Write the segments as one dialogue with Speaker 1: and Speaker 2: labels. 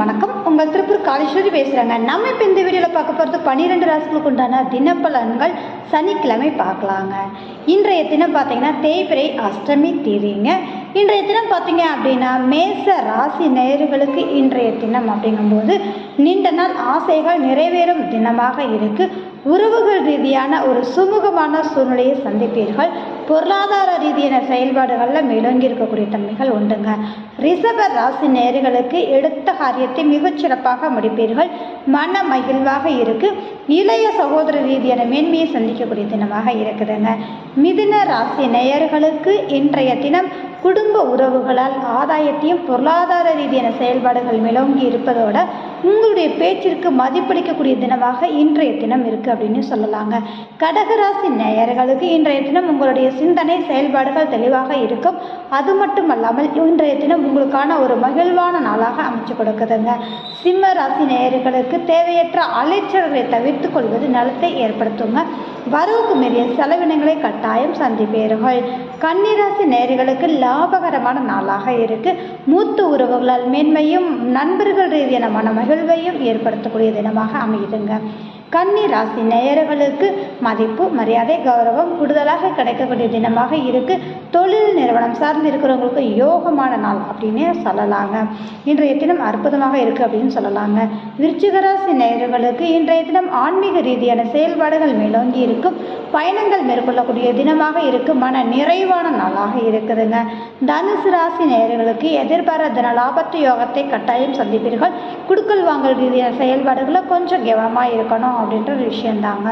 Speaker 1: அனைவருக்கும் வணக்கம். உங்கள் திருப்பூர் காளீஸ்வரி பேசுகிறேங்க. நம்ம இப்போ இந்த வீடியோவில் பார்க்க போகிறது 12 ராசிகளுக்கு உண்டான தினப்பலன்கள். சனிக்கிழமை பார்க்கலாங்க. இன்றைய தினம் பார்த்தீங்கன்னா தேய்பிறை அஷ்டமி தேதிங்க. இன்றைய தினம் பார்த்தீங்க அப்படின்னா மேச ராசி நேயர்களுக்கு இன்றைய தினம் அப்படிங்கும்போது நீண்ட நாள் ஆசைகள் நிறைவேறும் தினமாக இருக்குது. உறவுகள் ரீதியான ஒரு சுமூகமான சூழ்நிலையை சந்திப்பீர்கள். பொருளாதார ரீதியான செயல்பாடுகளில் மேலோங்கி இருக்கக்கூடிய தன்மைகள் உண்டுங்க. ரிஷப ராசி நேயர்களுக்கு எடுத்த காரியத்தை மிகச்சிறப்பாக முடிப்பீர்கள். மன மகிழ்வாக இருக்கு. இளைய சகோதர ரீதியான மேன்மையை சந்திக்கக்கூடிய தினமாக இருக்குதுங்க. மிதுன ராசி நேயர்களுக்கு இன்றைய தினம் குடும்ப உறவுகளால் ஆதாயத்தையும் பொருளாதார ரீதியான செயல்பாடுகள் மேலோங்கி இருப்பதோட உங்களுடைய பேச்சிற்கு மதிப்பளிக்கக்கூடிய தினமாக இன்றைய தினம் இருக்குது அப்படின்னு சொல்லலாங்க. கடகராசி நேயர்களுக்கு இன்றைய தினம் உங்களுடைய சிந்தனை செயல்பாடுகள் தெளிவாக இருக்கும். அது மட்டுமல்லாமல் இன்றைய தினம் உங்களுக்கான ஒரு மகிழ்வான நாளாக அமைச்சு கொடுக்குதுங்க. சிம்ம ராசி நேயர்களுக்கு தேவையற்ற அலைச்சல்களை தவிர்த்து கொள்வது நலத்தை ஏற்படுத்துங்க. வரவுக்கு மீறிய செலவினங்களை கட்டாயம் சந்திப்பீர்கள். கன்னிராசி நேயர்களுக்கு லாபகரமான நாளாக இருக்கு. மூத்த உறவுகளால் மேன்மையும் நண்பர்கள் ரீதியான மன மகிழ்வையும் ஏற்படுத்தக்கூடிய தினமாக அமையுதுங்க. கன்னி ராசி நேயர்களுக்கு மதிப்பு மரியாதை கௌரவம் கூடுதலாக கிடைக்கக்கூடிய தினமாக இருக்கு. தொழில் நிறுவனம் சார்ந்து இருக்கிறவங்களுக்கு யோகமான நாள் அப்படின்னு சொல்லலாங்க. இன்றைய தினம் அற்புதமாக இருக்கு அப்படின்னு சொல்லலாங்க. விருச்சிக ராசி நேயர்களுக்கு இன்றைய தினம் ஆன்மீக ரீதியான செயல்பாடுகள் மேலோங்கி இருக்கும். பயணங்கள் மேற்கொள்ளக்கூடிய தினமாக இருக்கு. மன நிறைவான நாளாக இருக்குதுங்க. தனுசு ராசி நேயர்களுக்கு எதிர்பாராத லாபத்து யோகத்தை கட்டாயம் சந்திப்பீர்கள். குடுக்கல் வாங்கல் ரீதியான செயல்பாடுகளை கொஞ்சம் கவனமாக இருக்கணும் அப்படின்ற ஒரு விஷயந்தாங்க.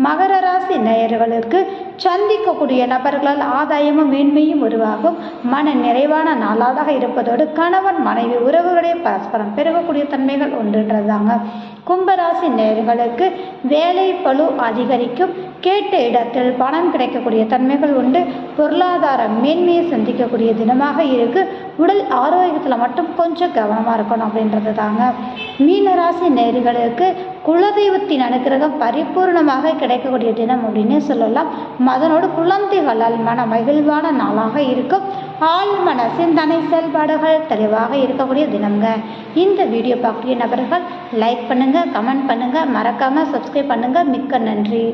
Speaker 1: மகர ராசி நேயர்களுக்கு சந்திக்கக்கூடிய நபர்களால் ஆதாயமும் மேன்மையும் உருவாகும். மன நிறைவான நாளாக இருப்பதோடு கணவன் மனைவி உறவுகளுடைய பரஸ்பரம் பெருகக்கூடிய தன்மைகள் உண்டுன்றதாங்க. கும்பராசி நேயர்களுக்கு வேலை பளு அதிகரிக்கும். கேட்ட இடத்தில் பணம் கிடைக்கக்கூடிய தன்மைகள் உண்டு. பொருளாதார மேன்மையை சந்திக்கக்கூடிய தினமாக இருக்கு. உடல் ஆரோக்கியத்தில் மட்டும் கொஞ்சம் கவனமாக இருக்கணும் அப்படின்றது தாங்க. மீனராசி நேயர்களுக்கு குலதெய்வத்தின் அனுகிரகம் பரிபூர்ணமாக கிடைக்கக்கூடிய தினம் அப்படின்னு சொல்லலாம். அதனோடு குழந்தைகளால் மன மகிழ்வான நாளாக இருக்கும். ஆழ்மன சிந்தனை செயல்பாடுகள் தெளிவாக இருக்கக்கூடிய தினம்ங்க. இந்த வீடியோ பார்க்கக்கூடிய நபர்கள் லைக் பண்ணுங்க, கமெண்ட் பண்ணுங்க, மறக்காம சப்ஸ்கிரைப் பண்ணுங்க. மிக்க நன்றி.